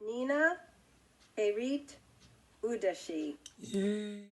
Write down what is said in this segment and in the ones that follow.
Nina Erit Udashi. Yay.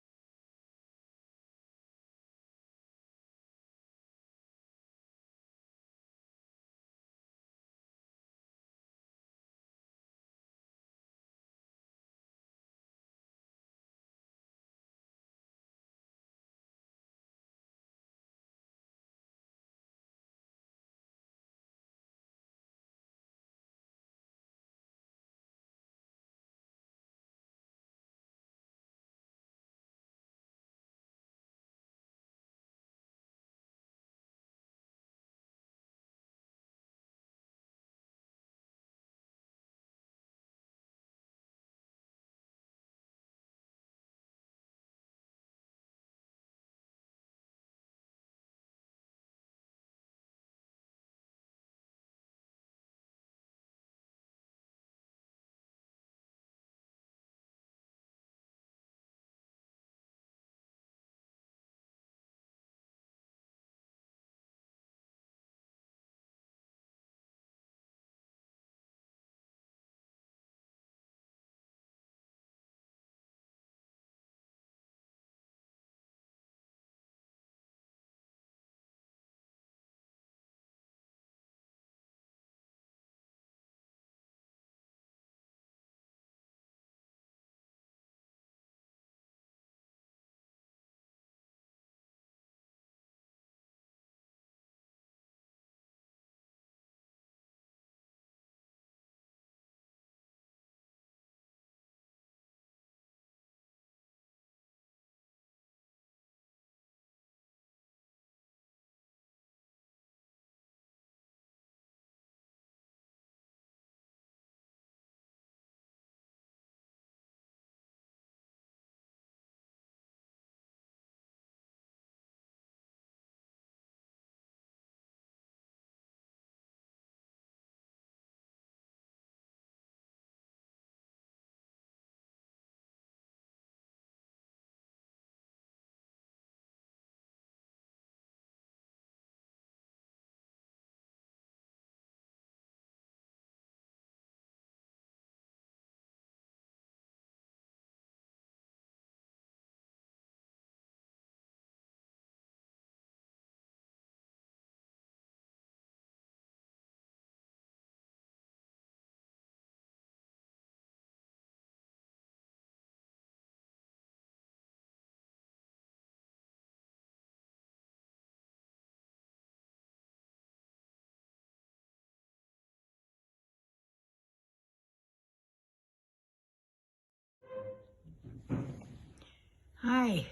Hi,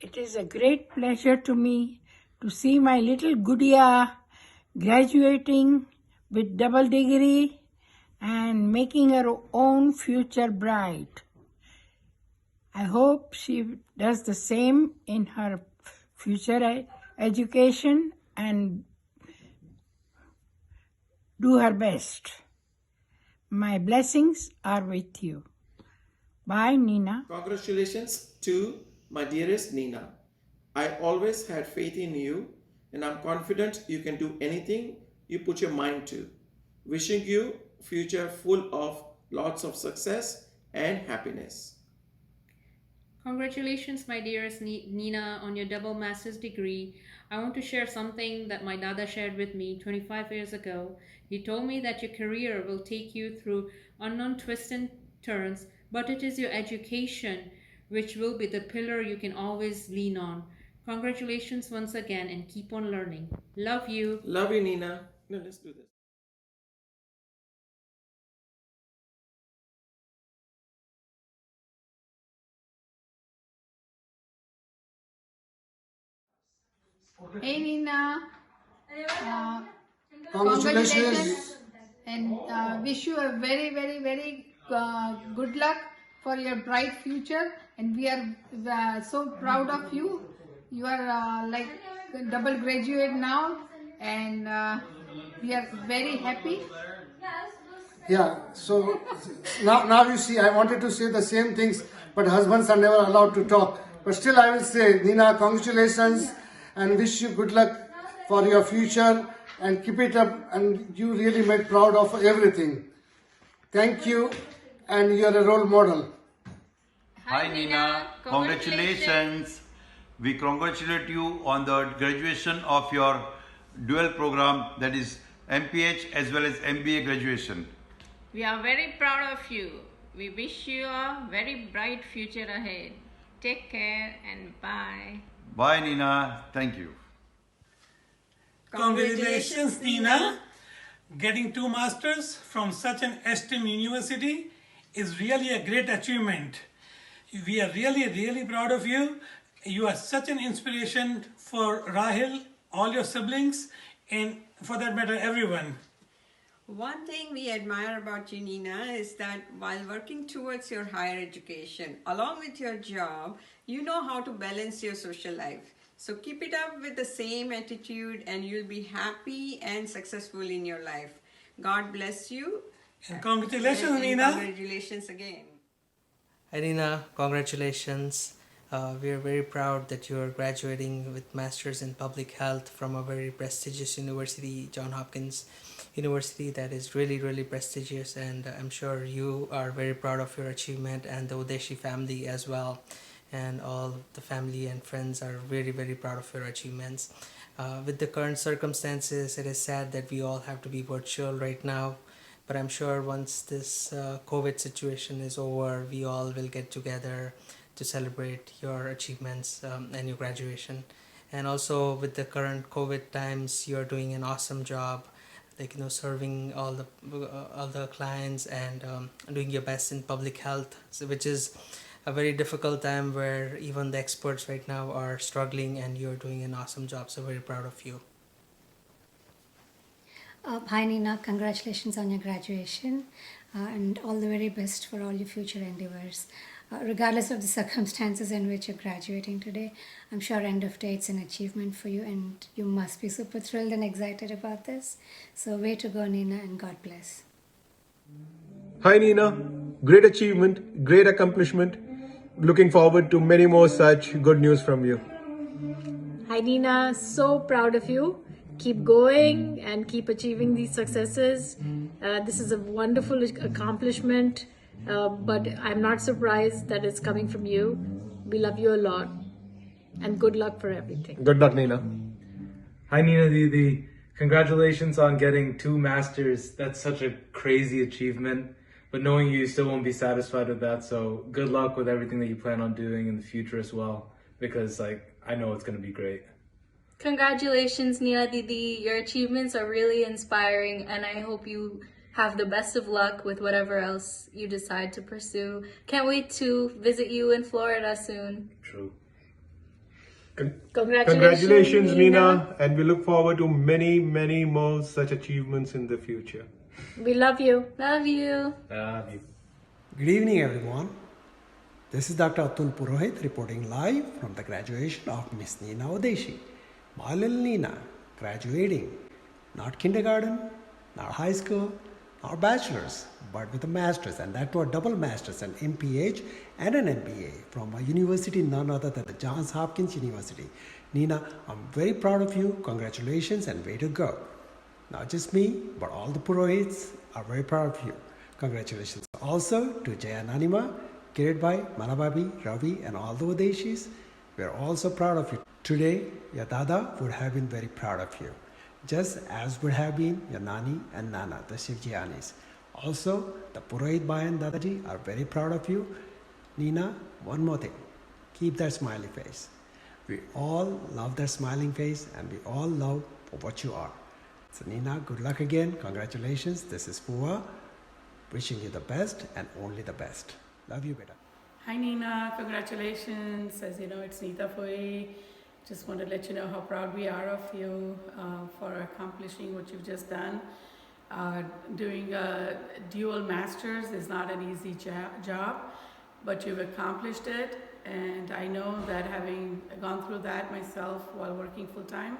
it is a great pleasure to me to see my little Gudia graduating with double degree and making her own future bright. I hope she does the same in her future education and do her best. My blessings are with you. Bye, Nina. Congratulations to my dearest Nina. I always had faith in you, and I'm confident you can do anything you put your mind to. Wishing you future full of lots of success and happiness. Congratulations, my dearest Nina, on your double master's degree. I want to share something that my dada shared with me 25 years ago. He told me that your career will take you through unknown twists and turns, but it is your education which will be the pillar you can always lean on. Congratulations once again and keep on learning. Love you. Love you, Nina. Now let's do this. Hey Nina, Congratulations. and wish you a very good luck for your bright future. And we are so proud of you. You are like a double graduate now, and we are very happy. Yeah, so now you see, I wanted to say the same things, but husbands are never allowed to talk. But still, I will say, Nina, congratulations and wish you good luck for your future and keep it up. And you really made proud of everything. Thank you, and you're a role model. Hi Nina, congratulations. We congratulate you on the graduation of your dual program, that is MPH as well as MBA graduation. We are very proud of you. We wish you a very bright future ahead. Take care and bye. Bye Nina, thank you. Congratulations, Nina. Getting 2 masters from such an esteemed university is really a great achievement. We are really proud of you. You are such an inspiration for Rahil, all your siblings, and for that matter, everyone. One thing we admire about you, Nina, is that while working towards your higher education, along with your job, you know how to balance your social life. So keep it up with the same attitude and you'll be happy and successful in your life. God bless you. And congratulations, and Nina. Congratulations again. Hi Nina, congratulations. We are very proud that you are graduating with Masters in Public Health from a very prestigious university, Johns Hopkins University, that is really prestigious, and I'm sure you are very proud of your achievement, and the Udeshi family as well, and all the family and friends are very proud of your achievements. With the current circumstances, it is sad that we all have to be virtual right now, but I'm sure once this COVID situation is over, we all will get together to celebrate your achievements and your graduation. And also with the current COVID times, you're doing an awesome job, like, you know, serving all the clients and doing your best in public health, which is a very difficult time where even the experts right now are struggling, and you're doing an awesome job. So very proud of you. Hi Nina, congratulations on your graduation and all the very best for all your future endeavors. Regardless of the circumstances in which you're graduating today, I'm sure end of day it's an achievement for you, and you must be super thrilled and excited about this. So way to go, Nina, and God bless. Hi Nina, great achievement, great accomplishment. Looking forward to many more such good news from you. Hi Nina, so proud of you. Keep going and keep achieving these successes. This is a wonderful accomplishment, but I'm not surprised that it's coming from you. We love you a lot, and good luck for everything. Good luck, Nina. Hi Nina Didi, congratulations on getting 2 masters. That's such a crazy achievement, but knowing you still won't be satisfied with that, so good luck with everything that you plan on doing in the future as well, because I know it's going to be great. Congratulations, Nina Didi. Your achievements are really inspiring, and I hope you have the best of luck with whatever else you decide to pursue. Can't wait to visit you in Florida soon. True. Congratulations, Nina, and we look forward to many more such achievements in the future. We love you. Love you. Love you. Good evening, everyone. This is Dr. Atul Purohit reporting live from the graduation of Miss Nina Udeshi. My little Nina graduating, not kindergarten, not high school, not bachelor's, but with a master's, and that was double master's, an MPH and an MBA from a university none other than the Johns Hopkins University. Nina, I'm very proud of you. Congratulations and way to go. Not just me, but all the Purohits are very proud of you. Congratulations also to Jaya Nanima, Kirit Bhai, Manababi, Ravi, and all the Udeshis. We are also proud of you. Today, your Dada would have been very proud of you, just as would have been your Nani and Nana, the Shivjianis. Also, the Purohit Bhai and Dadaji are very proud of you. Nina, one more thing. Keep that smiley face. We all love that smiling face, and we all love for what you are. So Nina, good luck again. Congratulations. This is Pua. Wishing you the best and only the best. Love you, beta. Hi Nina, congratulations. As you know, it's Nita Foy. Just want to let you know how proud we are of you for accomplishing what you've just done. Doing a dual master's is not an easy job, but you've accomplished it. And I know that having gone through that myself while working full time,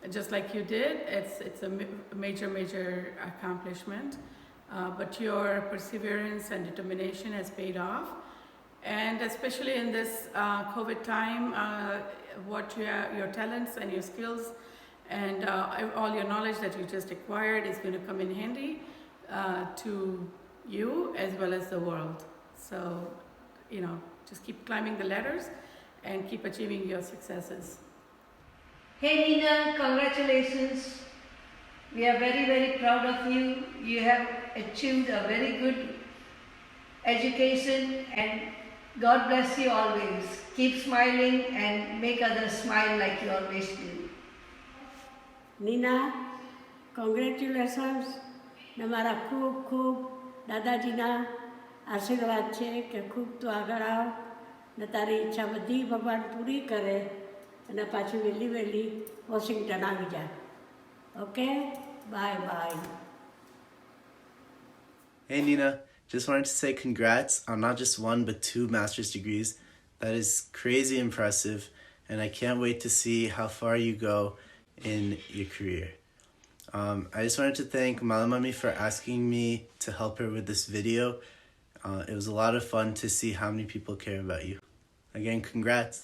just like you did, it's a major accomplishment. But your perseverance and determination has paid off. And especially in this COVID time, your talents and your skills and all your knowledge that you just acquired is going to come in handy to you as well as the world. So, just keep climbing the ladders and keep achieving your successes. Hey Nina, congratulations. We are very, very proud of you. You have achieved a very good education and God bless you always. Keep smiling and make others smile like you always do. Nina, congratulations. તમારા ખૂબ ખૂબ દાદાજીના આશીર્વાદ છે કે ખૂબ તું આગળ આવ ને તારી ઈચ્છા બધી ભગવાન પૂરી કરે અને પાછી વહેલી વોશિંગ્ટન આવી જા. Okay, bye bye. Hey Nina, just wanted to say congrats on not just one but 2 master's degrees. That is crazy impressive, and I can't wait to see how far you go in your career. I just wanted to thank Malamami for asking me to help her with this video. It was a lot of fun to see how many people care about you. Again, congrats.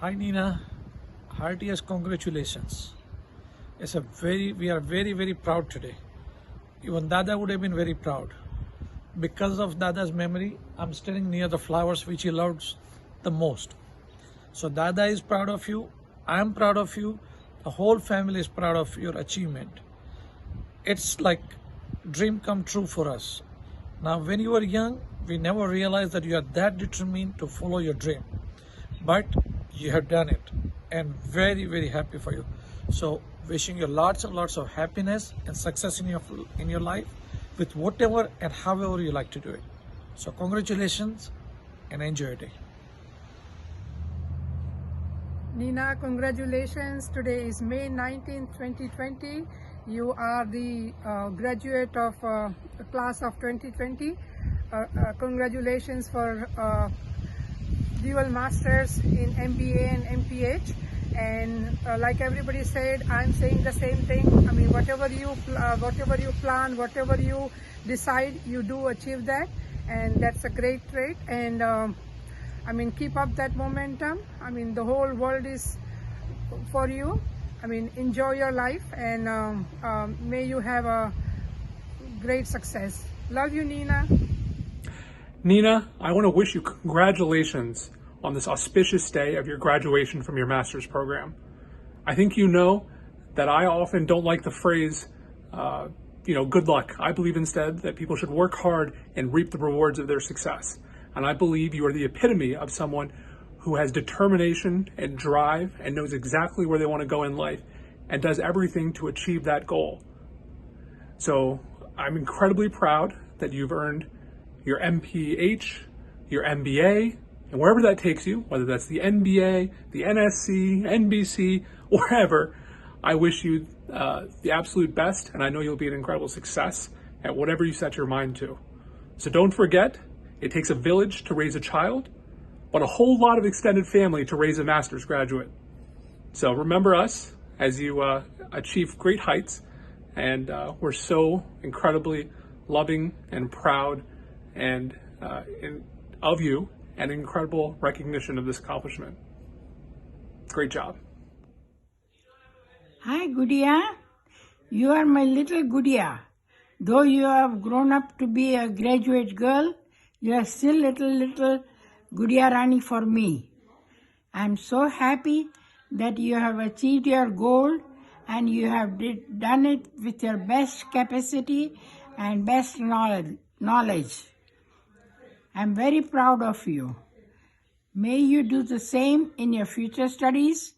Hi Nina, heartiest congratulations. We are very, very proud today. Even Dada would have been very proud. Because of Dada's memory, I'm standing near the flowers which he loves the most. So Dada is proud of you, I am proud of you, the whole family is proud of your achievement. It's like dream come true for us. Now when you were young, we never realized that you are that determined to follow your dream. But you have done it, and very, very happy for you. So wishing you lots and lots of happiness and success in your life with whatever and however you like to do it. So congratulations and enjoy your day. Nina, congratulations. Today is May 19, 2020. You are the graduate of class of 2020. Congratulations for dual masters in MBA and MPH, and like everybody said, I'm saying the same thing. I mean, whatever you plan, whatever you decide, you do achieve that, and that's a great trait. And I mean, keep up that momentum. I mean, the whole world is for you. I mean, enjoy your life, and may you have a great success. Love you, Nina. Nina, I want to wish you congratulations on this auspicious day of your graduation from your master's program. I think you know that I often don't like the phrase, good luck. I believe instead that people should work hard and reap the rewards of their success. And I believe you are the epitome of someone who has determination and drive and knows exactly where they want to go in life and does everything to achieve that goal. So I'm incredibly proud that you've earned your MPH, your MBA, and wherever that takes you, whether that's the NBA, the NSC, NBC, wherever, I wish you the absolute best, and I know you'll be an incredible success at whatever you set your mind to. So don't forget, it takes a village to raise a child, but a whole lot of extended family to raise a master's graduate. So remember us as you achieve great heights, and we're so incredibly loving and proud and of you, and incredible recognition of this accomplishment. Great job. Hi, Gudia. You are my little Gudia. Though you have grown up to be a graduate girl, you are still little Gudiya Rani for me. I'm so happy that you have achieved your goal and you have done it with your best capacity and best knowledge. I'm very proud of you. May you do the same in your future studies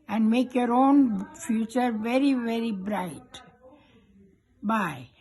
and make your own future very, very bright. Bye.